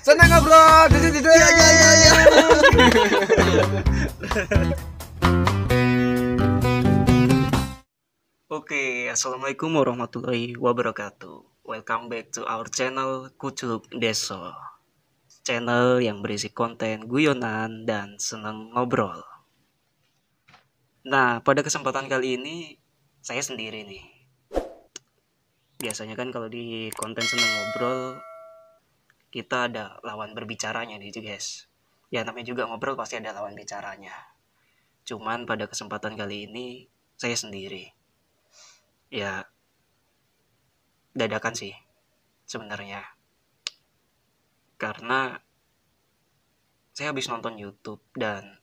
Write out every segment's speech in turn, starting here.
Senang ngobrol. Ya. Oke, assalamualaikum warahmatullahi wabarakatuh. Welcome back to our channel Kuculuk Deso. Channel yang berisi konten guyonan dan senang ngobrol. Nah, pada kesempatan kali ini saya sendiri nih. Biasanya kan kalau di konten senang ngobrol kita ada lawan berbicaranya nih guys. Ya namanya juga ngobrol pasti ada lawan bicaranya. Cuman pada kesempatan kali ini saya sendiri. Ya dadakan sih sebenarnya. Karena saya habis nonton YouTube dan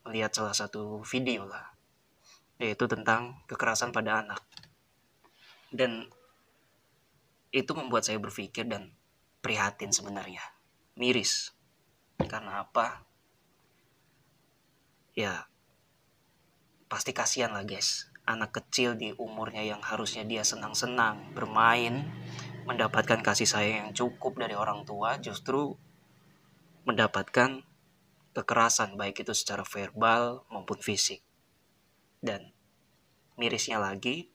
melihat salah satu video lah. Yaitu tentang kekerasan pada anak. Dan itu membuat saya berpikir dan prihatin sebenarnya. Miris. Karena apa? Ya pasti kasihan lah guys. Anak kecil di umurnya yang harusnya dia senang-senang bermain, mendapatkan kasih sayang yang cukup dari orang tua, justru mendapatkan kekerasan baik itu secara verbal maupun fisik. Dan mirisnya lagi,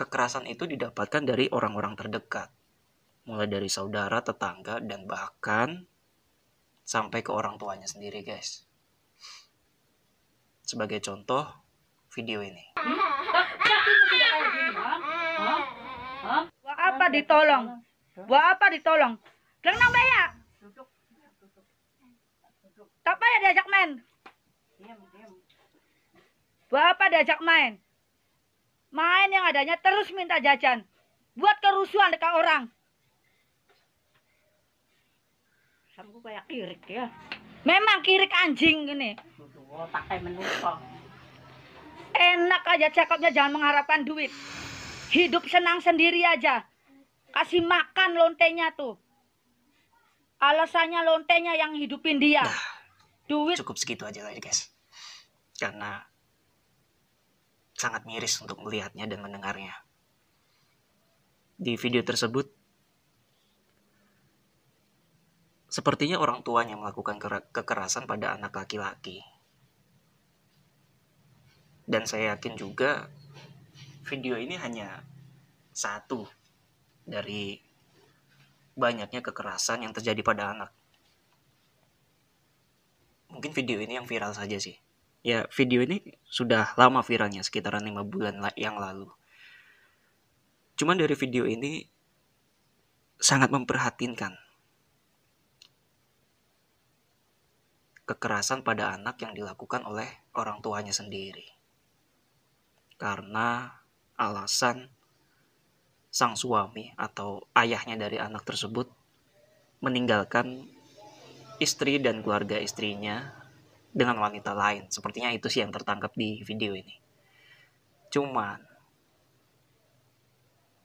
kekerasan itu didapatkan dari orang-orang terdekat, mulai dari saudara, tetangga, dan bahkan sampai ke orang tuanya sendiri guys. Sebagai contoh, video ini. Buat apa ditolong? Buat apa ditolong? Kenapa bayar? Tak payah diajak main. Buat apa diajak main? Main yang adanya terus minta jajan. Buat kerusuhan dekat orang. Sampai kayak kirik ya. Memang kirik anjing gini. Pakai menusuk. Enak aja cakapnya, jangan mengharapkan duit. Hidup senang sendiri aja. Kasih makan lontenya tuh. Alasannya lontenya yang hidupin dia. Nah, Duit. cukup segitu aja lah guys. Karena sangat miris untuk melihatnya dan mendengarnya. Di video tersebut, sepertinya orang tuanya melakukan kekerasan pada anak laki-laki. Dan saya yakin juga video ini hanya satu dari banyaknya kekerasan yang terjadi pada anak. Mungkin video ini yang viral saja sih. Ya, video ini sudah lama viralnya, sekitaran 5 bulan yang lalu. Cuman dari video ini sangat memprihatinkan. Kekerasan pada anak yang dilakukan oleh orang tuanya sendiri. Karena alasan sang suami atau ayahnya dari anak tersebut meninggalkan istri dan keluarga istrinya dengan wanita lain. Sepertinya itu sih yang tertangkap di video ini. Cuman,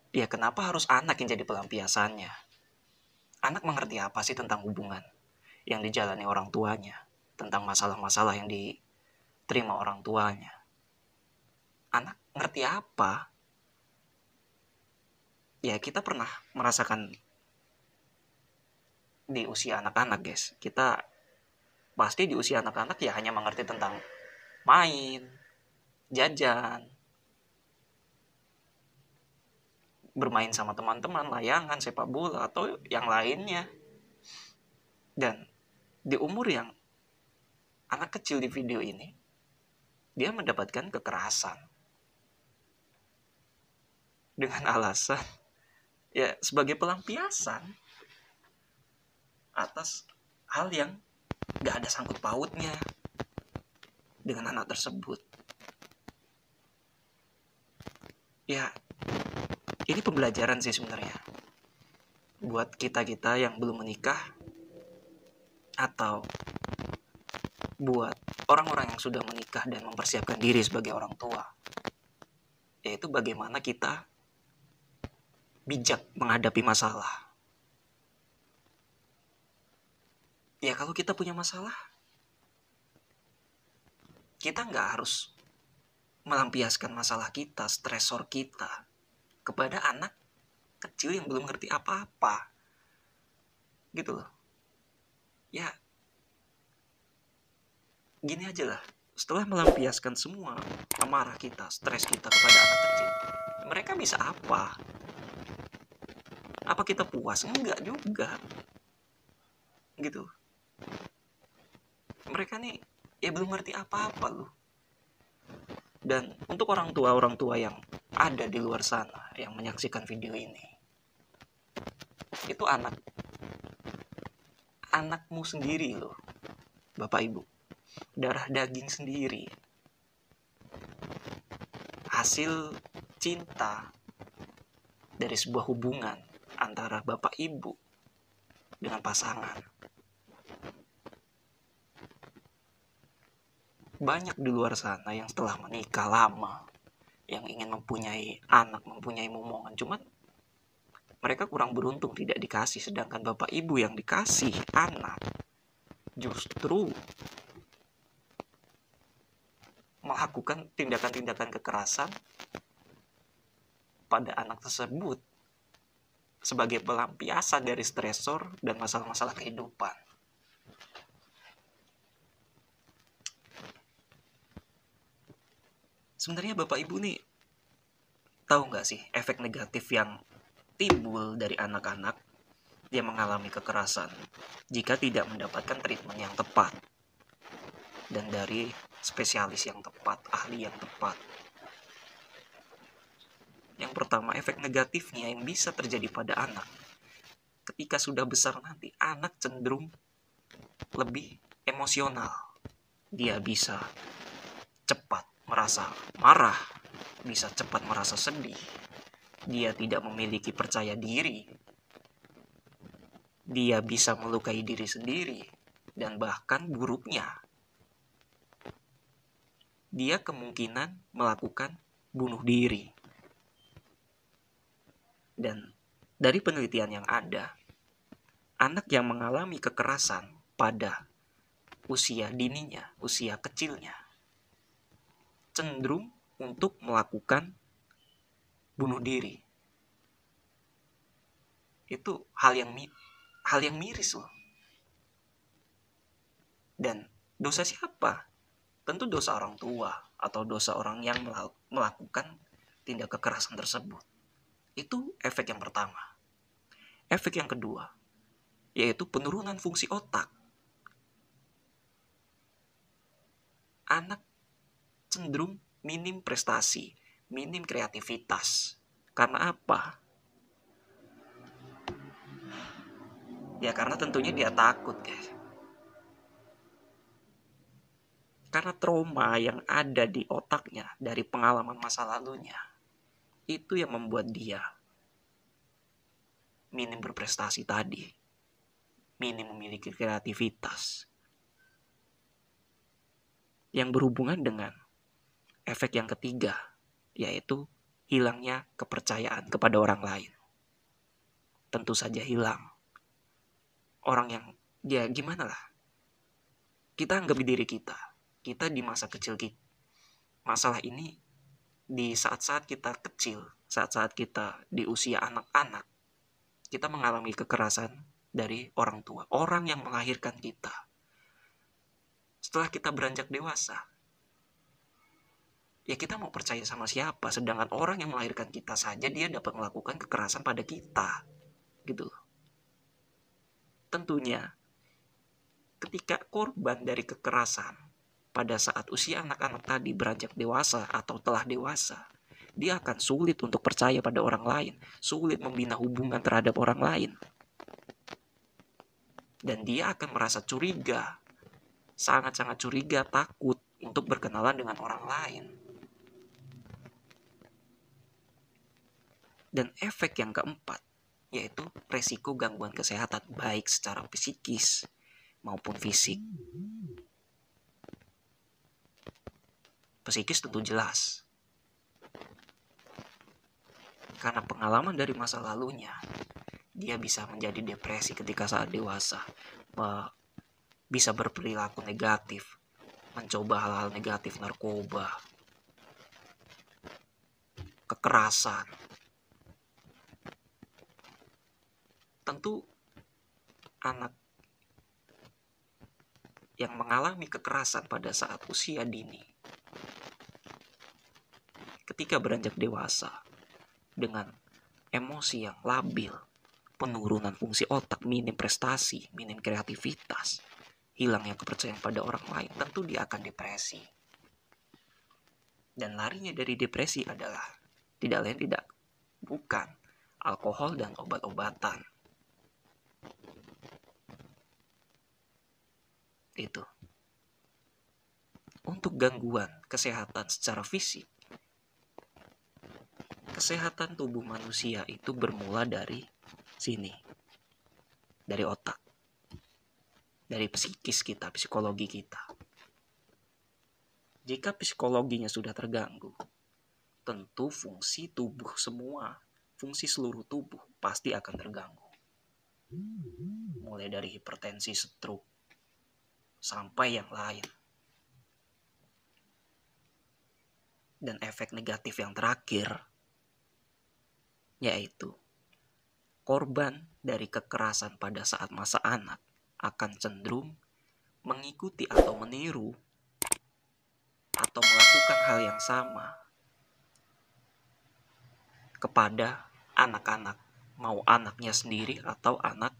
ya kenapa harus anak yang jadi pelampiasannya? Anak mengerti apa sih tentang hubungan yang dijalani orang tuanya? Tentang masalah-masalah yang diterima orang tuanya? Anak ngerti apa? Ya kita pernah merasakan di usia anak-anak guys. Kita pasti di usia anak-anak ya hanya mengerti tentang main, jajan, bermain sama teman-teman, layangan, sepak bola, atau yang lainnya. Dan di umur yang anak kecil di video ini, dia mendapatkan kekerasan. Dengan alasan, ya sebagai pelampiasan atas hal yang gak ada sangkut pautnya dengan anak tersebut. Ya, ini pembelajaran sih sebenarnya buat kita-kita yang belum menikah atau buat orang-orang yang sudah menikah dan mempersiapkan diri sebagai orang tua. Yaitu bagaimana kita bijak menghadapi masalah. Ya kalau kita punya masalah, kita nggak harus melampiaskan masalah kita, stresor kita kepada anak kecil yang belum ngerti apa-apa. gitu loh. Ya gini aja lah, setelah melampiaskan semua amarah kita, stres kita kepada anak kecil, mereka bisa apa? Apa kita puas? Enggak juga gitu. Mereka nih ya belum ngerti apa-apa loh. Dan untuk orang tua yang ada di luar sana yang menyaksikan video ini, itu anakmu sendiri loh, Bapak Ibu, darah daging sendiri, hasil cinta dari sebuah hubungan antara Bapak Ibu dengan pasangan. Banyak di luar sana yang setelah menikah lama, yang ingin mempunyai anak, mempunyai momongan, cuman mereka kurang beruntung tidak dikasih. Sedangkan Bapak Ibu yang dikasih anak justru melakukan tindakan-tindakan kekerasan pada anak tersebut sebagai pelampiasan dari stresor dan masalah-masalah kehidupan. Sebenarnya Bapak Ibu nih tahu nggak sih efek negatif yang timbul dari anak-anak yang mengalami kekerasan jika tidak mendapatkan treatment yang tepat dan dari spesialis yang tepat, ahli yang tepat. Yang pertama, efek negatifnya yang bisa terjadi pada anak. Ketika sudah besar nanti, anak cenderung lebih emosional. Dia bisa cepat merasa marah, bisa cepat merasa sedih. Dia tidak memiliki percaya diri. Dia bisa melukai diri sendiri. Dan bahkan buruknya, dia kemungkinan melakukan bunuh diri. Dan dari penelitian yang ada, anak yang mengalami kekerasan pada usia dininya, usia kecilnya, cenderung untuk melakukan bunuh diri. Itu hal yang miris loh. Dan dosa siapa? Tentu dosa orang tua atau dosa orang yang melakukan tindak kekerasan tersebut. Itu efek yang pertama. Efek yang kedua, yaitu penurunan fungsi otak. Anak cenderung minim prestasi, minim kreativitas. Karena apa? Ya karena tentunya dia takut, guys. Karena trauma yang ada di otaknya dari pengalaman masa lalunya, itu yang membuat dia minim berprestasi tadi, minim memiliki kreativitas. Yang berhubungan dengan efek yang ketiga, yaitu hilangnya kepercayaan kepada orang lain. Tentu saja hilang. Orang yang, ya gimana lah, kita anggap diri kita di masa kecil kita. Masalah ini di saat-saat kita kecil, saat-saat kita di usia anak-anak, kita mengalami kekerasan dari orang tua, orang yang melahirkan kita. Setelah kita beranjak dewasa, ya kita mau percaya sama siapa? Sedangkan orang yang melahirkan kita saja dia dapat melakukan kekerasan pada kita, gitu. Tentunya, ketika korban dari kekerasan pada saat usia anak-anak tadi beranjak dewasa atau telah dewasa, dia akan sulit untuk percaya pada orang lain, sulit membina hubungan terhadap orang lain. Dan dia akan merasa curiga, sangat-sangat curiga, takut untuk berkenalan dengan orang lain. Dan efek yang keempat, yaitu resiko gangguan kesehatan, baik secara psikis maupun fisik. Psikis tentu jelas, karena pengalaman dari masa lalunya, dia bisa menjadi depresi ketika saat dewasa, bisa berperilaku negatif, mencoba hal-hal negatif, narkoba, kekerasan. Tentu anak yang mengalami kekerasan pada saat usia dini, ketika beranjak dewasa dengan emosi yang labil, penurunan fungsi otak, minim prestasi, minim kreativitas, hilangnya kepercayaan pada orang lain, tentu dia akan depresi. Dan larinya dari depresi adalah tidak lain tidak bukan alkohol dan obat-obatan. Itu. Untuk gangguan kesehatan secara fisik, kesehatan tubuh manusia itu bermula dari sini, dari otak, dari psikis kita, psikologi kita. Jika psikologinya sudah terganggu, tentu fungsi tubuh semua, fungsi seluruh tubuh pasti akan terganggu. Mulai dari hipertensi, stroke, sampai yang lain. Dan efek negatif yang terakhir, yaitu korban dari kekerasan pada saat masa anak akan cenderung mengikuti atau meniru atau melakukan hal yang sama kepada anak-anak, mau anaknya sendiri atau anak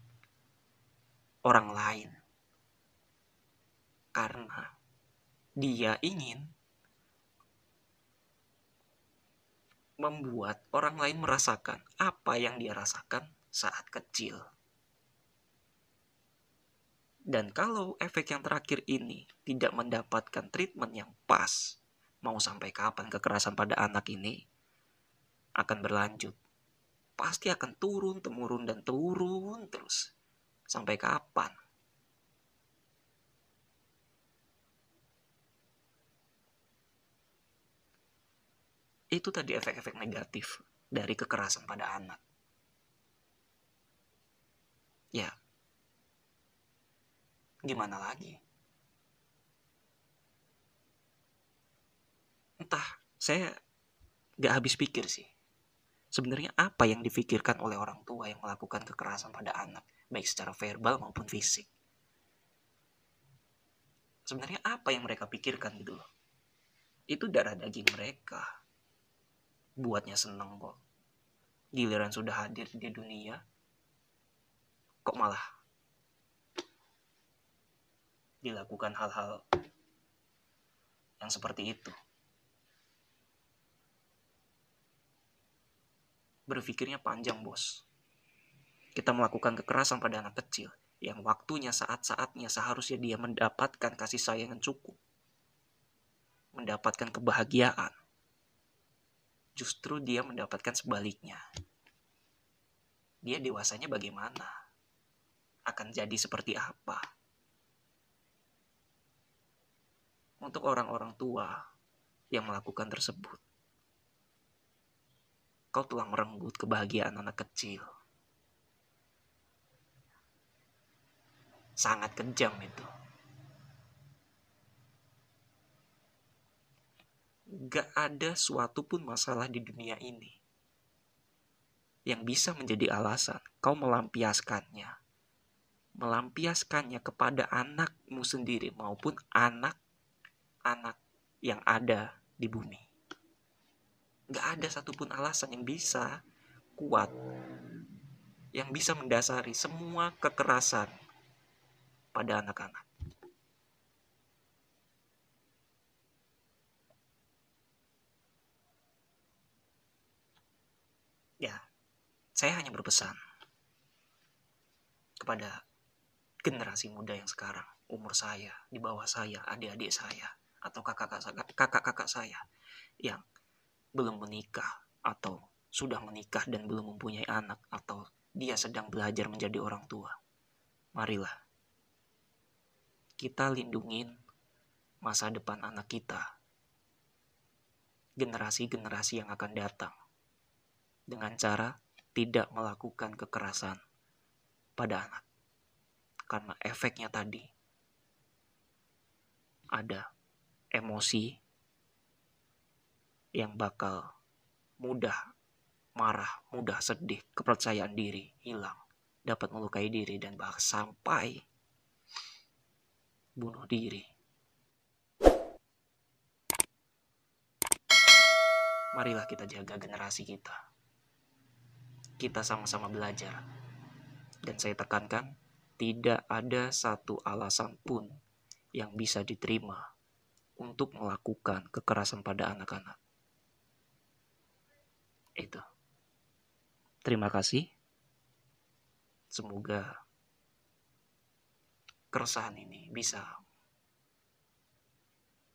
orang lain. Karena dia ingin membuat orang lain merasakan apa yang dia rasakan saat kecil. Dan kalau efek yang terakhir ini tidak mendapatkan treatment yang pas, mau sampai kapan kekerasan pada anak ini akan berlanjut. Pasti akan turun-temurun dan turun terus. Sampai kapan? Itu tadi efek-efek negatif dari kekerasan pada anak. Ya, gimana lagi? Entah, saya gak habis pikir sih. Sebenarnya apa yang difikirkan oleh orang tua yang melakukan kekerasan pada anak, baik secara verbal maupun fisik. Sebenarnya apa yang mereka pikirkan gitu loh. Itu darah daging mereka. Buatnya seneng kok. Giliran sudah hadir di dunia, kok malah dilakukan hal-hal yang seperti itu. Berpikirnya panjang, bos. Kita melakukan kekerasan pada anak kecil yang waktunya saat-saatnya seharusnya dia mendapatkan kasih sayang yang cukup, mendapatkan kebahagiaan. Justru dia mendapatkan sebaliknya. Dia dewasanya bagaimana? Akan jadi seperti apa? Untuk orang-orang tua yang melakukan tersebut, kau telah merenggut kebahagiaan anak kecil. Sangat kejam itu. Gak ada suatu pun masalah di dunia ini yang bisa menjadi alasan kau melampiaskannya kepada anakmu sendiri maupun anak-anak yang ada di bumi. Gak ada satupun alasan yang bisa kuat, yang bisa mendasari semua kekerasan pada anak-anak. Ya, saya hanya berpesan kepada generasi muda yang sekarang, umur saya, di bawah saya, adik-adik saya, atau kakak-kakak saya yang belum menikah atau sudah menikah dan belum mempunyai anak atau dia sedang belajar menjadi orang tua. Marilah kita lindungin masa depan anak kita, generasi-generasi yang akan datang, dengan cara tidak melakukan kekerasan pada anak. Karena efeknya tadi ada emosi yang bakal mudah marah, mudah sedih, kepercayaan diri hilang, dapat melukai diri dan bahkan sampai bunuh diri. Marilah kita jaga generasi kita. Kita sama-sama belajar. Dan saya tekankan, tidak ada satu alasan pun yang bisa diterima untuk melakukan kekerasan pada anak-anak. Itu. Terima kasih. Semoga keresahan ini bisa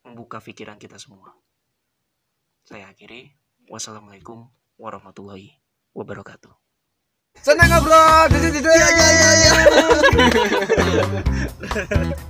membuka pikiran kita semua. Saya akhiri. Wassalamualaikum warahmatullahi wabarakatuh. Senang ngobrol. Ya.